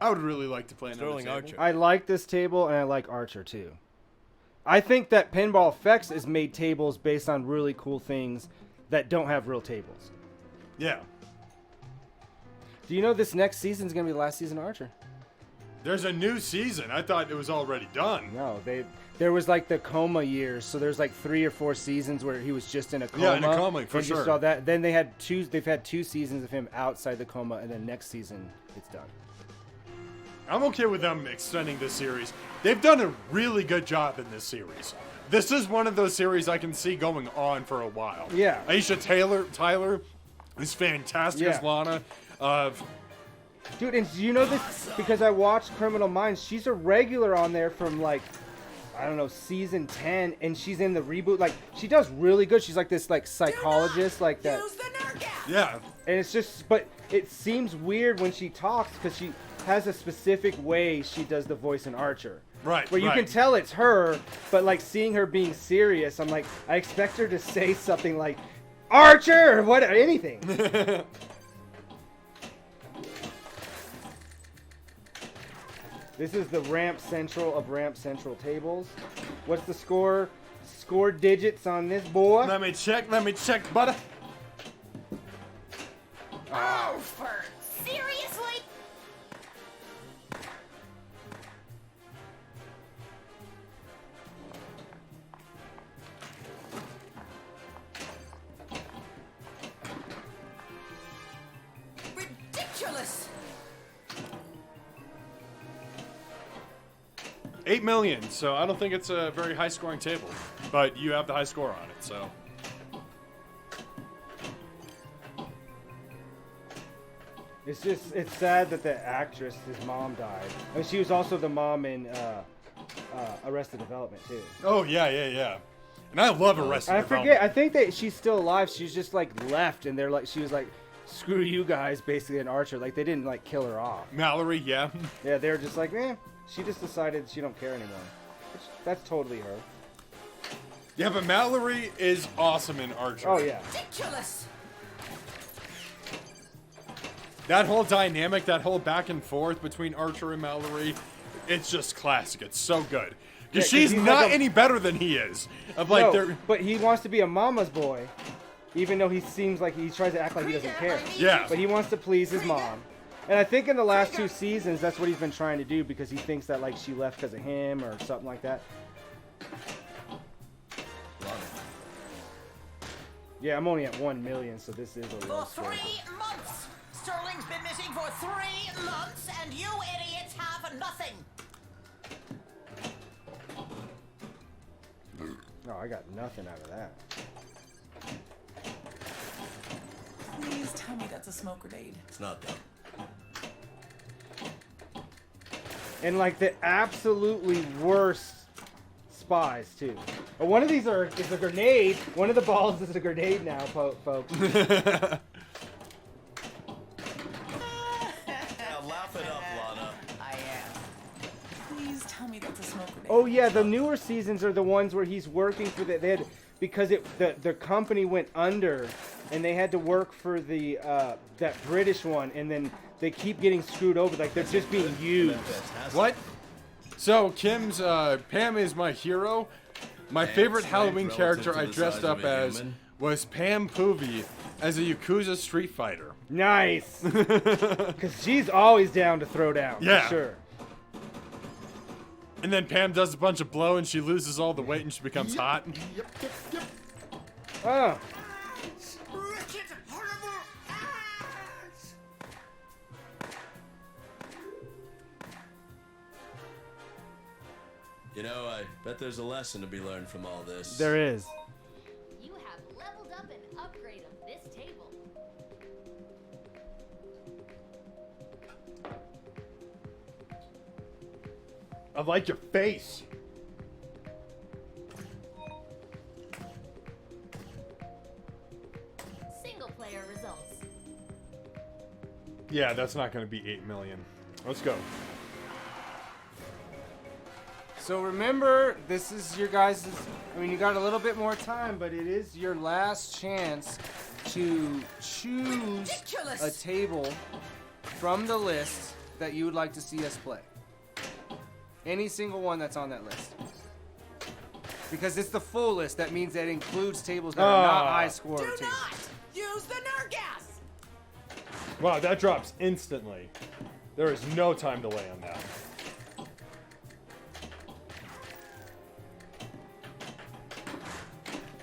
I would really like to play another table. Archer. I like this table, and I like Archer, too. I think that Pinball FX has made tables based on really cool things that don't have real tables. Yeah. Do you know this next season is going to be the last season of Archer? There's a new season. I thought it was already done. No, there was like the coma years, so there's like 3 or 4 seasons where he was just in a coma. Yeah, in a coma, for and sure. Just saw that. Then they've had 2 seasons of him outside the coma, and then next season it's done. I'm okay with them extending this series. They've done a really good job in this series. This is one of those series I can see going on for a while. Yeah. Aisha Tyler is fantastic as Lana. Dude, and do you know this? Because I watched Criminal Minds, she's a regular on there from like, I don't know, season 10, and she's in the reboot. Like, she does really good. She's like this like psychologist, like that. Yeah. And it's just, but it seems weird when she talks because she has a specific way she does the voice in Archer. Right. Where you can tell it's her, but like seeing her being serious, I'm like, I expect her to say something like, Archer, or what, anything. This is the Ramp Central of Ramp Central tables. What's the score? Score digits on this boy. Let me check, butter. Oh, for seriously? Ridiculous. 8 million, so I don't think it's a very high-scoring table. But you have the high score on it, so... It's just, it's sad that the actress, his mom died. I mean, she was also the mom in Arrested Development, too. Oh, yeah. And I love Arrested Development. I think that she's still alive. She's just, like, left, and they're like, she was like, screw you guys, basically, in Archer. Like, they didn't, like, kill her off. Mallory, yeah. Yeah, they were just like, she just decided she don't care anymore. That's totally her. Yeah, but Mallory is awesome in Archer. Oh, yeah. Ridiculous. That whole dynamic, that whole back and forth between Archer and Mallory, it's just classic. It's so good. Because she's not like any better than he is. But he wants to be a mama's boy, even though he seems like he tries to act like he doesn't care. Yeah. But he wants to please his mom. And I think in the last 2 seasons, that's what he's been trying to do because he thinks that like she left because of him or something like that. Yeah, I'm only at 1 million, so this is a low score. For 3 months! Sterling's been missing for 3 months, and you idiots have nothing! Oh, I got nothing out of that. Please tell me that's a smoke grenade. It's not though. And like the absolutely worst spies too. But one of these is a grenade. One of the balls is a grenade now, folks. Laugh it up, Lana. I am. Please tell me that's a smoke grenade. Oh yeah, the newer seasons are the ones where he's working for because the company went under and they had to work for the that British one, and then they keep getting screwed over, like they're just being used. What? So Kim's Pam is my hero. My favorite Halloween character I dressed up as was Pam Poovey as a Yakuza Street Fighter. Nice. Because she's always down to throw down. Yeah. For sure. And then Pam does a bunch of blow and she loses all the weight and she becomes hot. Yep. Oh. Wretched, horrible ass! You know, I bet there's a lesson to be learned from all this. There is. You have leveled up an upgrade of this table. I like your face. Single player results. Yeah, that's not going to be 8 million. Let's go. So remember, this is your guys', I mean, you got a little bit more time, but it is your last chance to choose Ridiculous. a table from the list that you would like to see us play? Any single one that's on that list. Because it's the full list. That means that it includes tables that are not high score Do tables. not use the Nergas. Wow, that drops instantly. There is no time delay on that.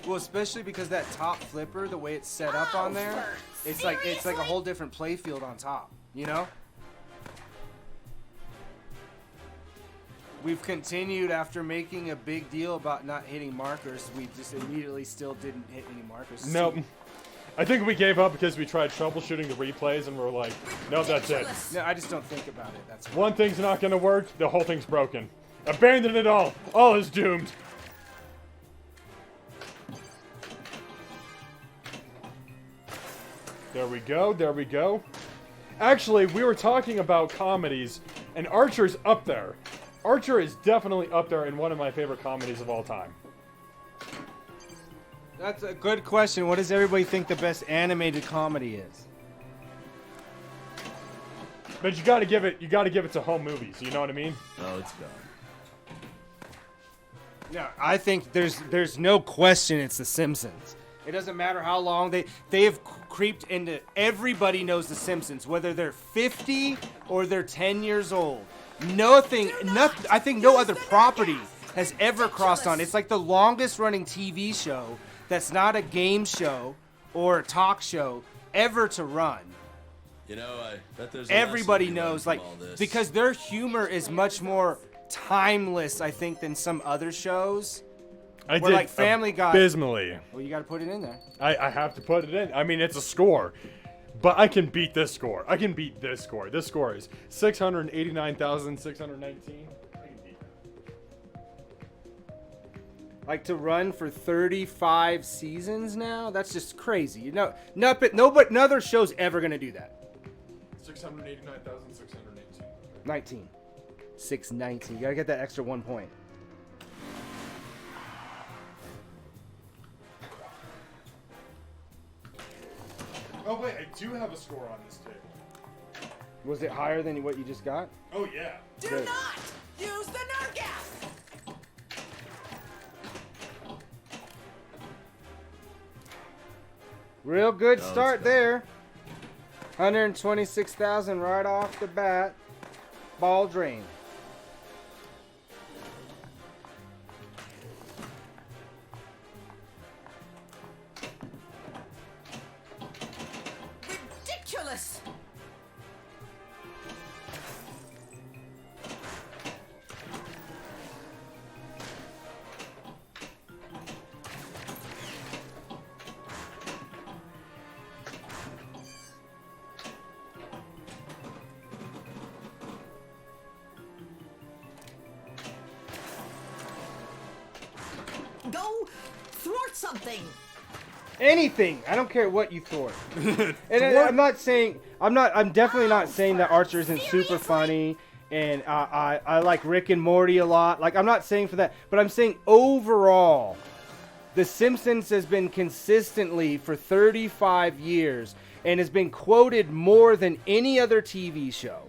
Well, especially because that top flipper, the way it's set up on there, it's like a whole different play field on top, you know? We've continued after making a big deal about not hitting markers. We just immediately still didn't hit any markers. Nope. I think we gave up because we tried troubleshooting the replays and we're like, nope, that's it. No, I just don't think about it. That's One thing's not gonna work, the whole thing's broken. Abandon it all. All is doomed. There we go, there we go. Actually, we were talking about comedies, and Archer's up there. Archer is definitely up there in one of my favorite comedies of all time. That's a good question. What does everybody think the best animated comedy is? But you gotta give it to home movies, you know what I mean? Oh, it's gone. No, I think there's no question it's The Simpsons. It doesn't matter how long they have creeped into. Everybody knows The Simpsons, whether they're 50 or they're 10 years old. Nothing. I think no other property has ever crossed on. It's like the longest running TV show that's not a game show or a talk show ever to run. You know, I bet there's Everybody a lesson to be learned knows, from like, all this. because their humor is much more timeless, I think, than some other shows. I We're did like Family Guy. abysmally. Well, you got to put it in there. I have to put it in. I mean, it's a score. But I can beat this score. I can beat this score. This score is 689,619. I can beat that. Like, to run for 35 seasons now? That's just crazy. You know, no other show's ever going to do that. 689,618. 19. 619. You got to get that extra 1 point. Oh, wait. I do have a score on this table. Was it higher than what you just got? Oh, yeah. Do Good. not use the Nergas. Real good it's start good. there. 126,000 right off the bat. Ball drain. Ridiculous. Go thwart something. Anything. I don't care what you thwart. And I'm definitely not saying that Archer isn't super funny. And I like Rick and Morty a lot. Like, I'm not saying for that. But I'm saying overall, The Simpsons has been consistently for 35 years and has been quoted more than any other TV show,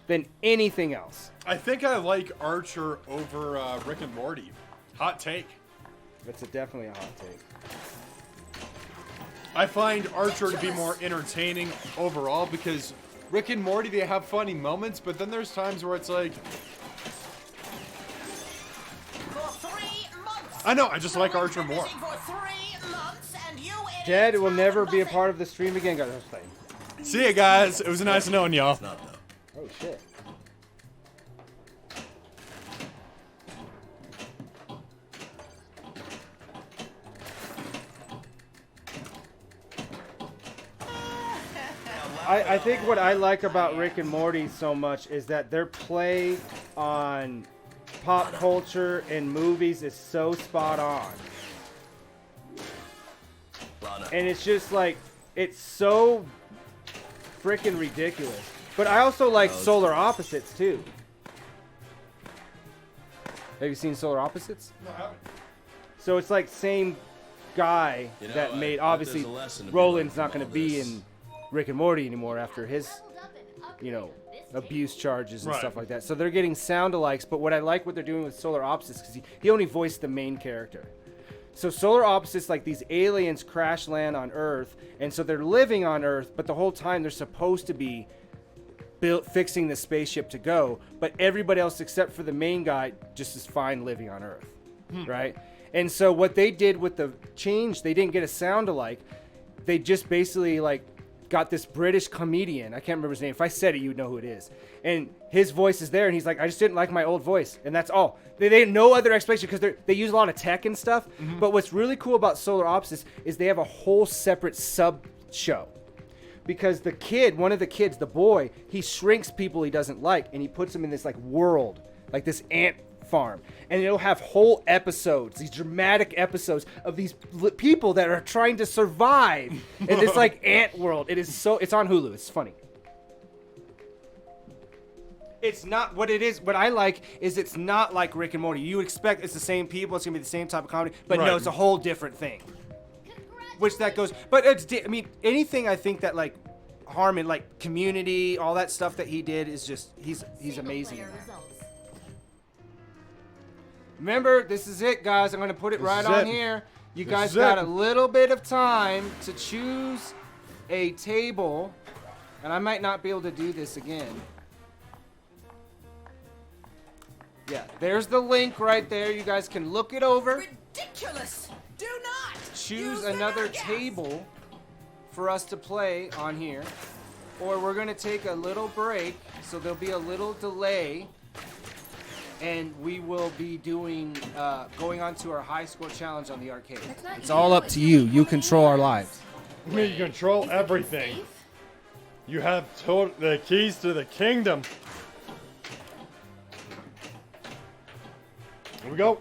than anything else. I think I like Archer over Rick and Morty. Hot take. That's definitely a hot take. I find Archer to be more entertaining overall because Rick and Morty, they have funny moments, but then there's times where it's like, For 3 months. I know, I just like Archer more. For 3 months, and you Ted idiots will have never be a nothing. part of the stream again. Guys, that's fine. See ya, guys. It was nice knowing y'all. It's not, though. Oh, shit. I think what I like about Rick and Morty so much is that their play on pop culture and movies is so spot on. Lana. And it's just like, it's so freaking ridiculous. But I also like Solar Opposites too. Have you seen Solar Opposites? No, I haven't. So it's like same guy You know, that I made, bet obviously there's a lesson to be Roland's learned not from going to all be this. in Rick and Morty anymore after his, Leveled up and upgraded you know, this abuse charges and Right. stuff like that. So they're getting sound alikes. But what I like what they're doing with Solar Opposites, because he only voiced the main character. So Solar Opposites, like these aliens crash land on Earth, and so they're living on Earth, but the whole time they're supposed to be fixing the spaceship to go, but everybody else except for the main guy just is fine living on Earth, right? And so what they did with the change, they didn't get a sound alike. They just basically like got this British comedian. I can't remember his name. If I said it, you'd know who it is. And his voice is there, and he's like, I just didn't like my old voice, and that's all. They had no other explanation because they use a lot of tech and stuff. But what's really cool about Solar Opposites is they have a whole separate sub show. Because the kid, one of the kids, the boy, he shrinks people he doesn't like, and he puts them in this like world, like this ant farm, and it'll have whole episodes, these dramatic episodes of these people that are trying to survive in this like ant world. It's on Hulu. It's funny. It's not what it is. What I like is it's not like Rick and Morty. You expect it's the same people, it's gonna be the same type of comedy, but no, Right. it's a whole different thing. Which that goes, but it's, I mean, anything I think that like Harmon, like Community, all that stuff that he did is just, he's amazing. in Single-player that. results. Remember, this is it, guys. I'm gonna put it right is on it. here. You This guys is got it. a little bit of time to choose a table, and I might not be able to do this again. Yeah, there's the link right there. You guys can look it over. Ridiculous! Do not Choose use the another nuggets. table for us to play on here, or we're gonna take a little break, so there'll be a little delay, and we will be doing going on to our high score challenge on the arcade. It's all up to you. You control our lives. You control everything. You have the keys to the kingdom. Here we go.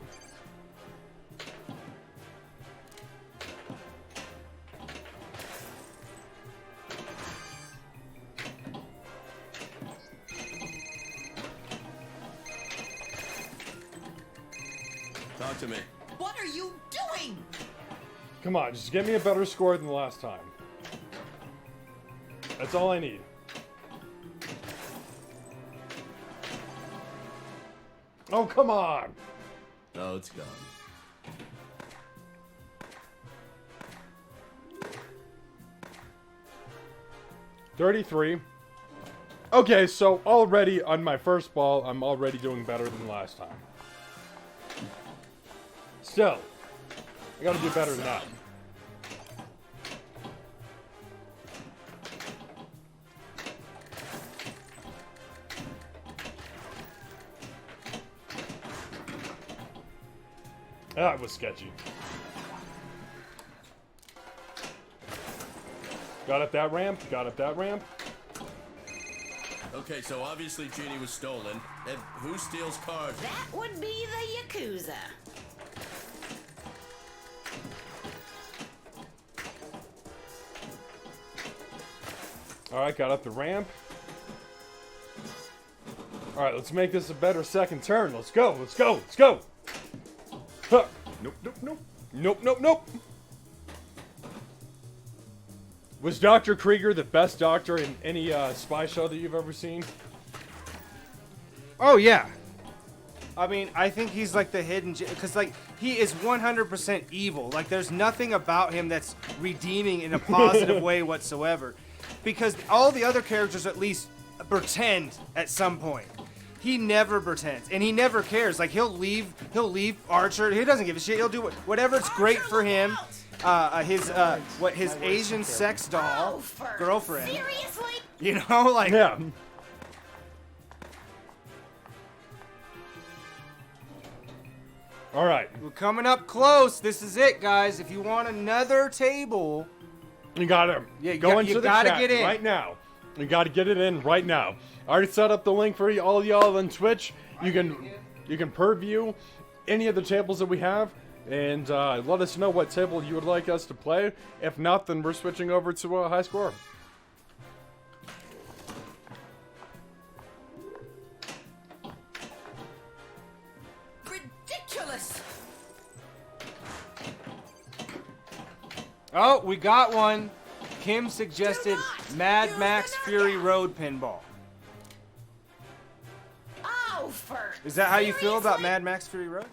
Talk to me. What are you doing? Come on, just get me a better score than the last time. That's all I need. Oh, come on. No, it's gone. $33. Okay, so already on my first ball, I'm already doing better than last time. Still, I gotta do better than that. That was sketchy. Got up that ramp, got up that ramp. Okay, so obviously Genie was stolen. And who steals cars? That would be the Yakuza. Alright, got up the ramp. Alright, let's make this a better second turn. Let's go, let's go, let's go! Huh. Nope, nope, nope. Nope, nope, nope. Was Dr. Krieger the best doctor in any spy show that you've ever seen? Oh yeah. I mean, I think he's like the hidden, because like he is 100% evil. Like there's nothing about him that's redeeming in a positive way whatsoever. Because all the other characters at least pretend at some point. He never pretends, and he never cares. Like he'll leave Archer. He doesn't give a shit. He'll do whatever's great for him. His Asian sex doll girlfriend. Seriously? You know, like Yeah. Alright, we're coming up close. This is it, guys. If you want another table, you gotta Yeah, you go got- into you the gotta chat get in. right now. You gotta get it in right now. I already set up the link for all y'all on Twitch. You can preview any of the tables that we have, and let us know what table you would like us to play. If not, then we're switching over to a high score. Ridiculous! oh, we got one. Kim suggested Do not Mad use Max the Fury knockout. Road pinball. first. Is that how you feel about Seriously? Mad Max Fury Road?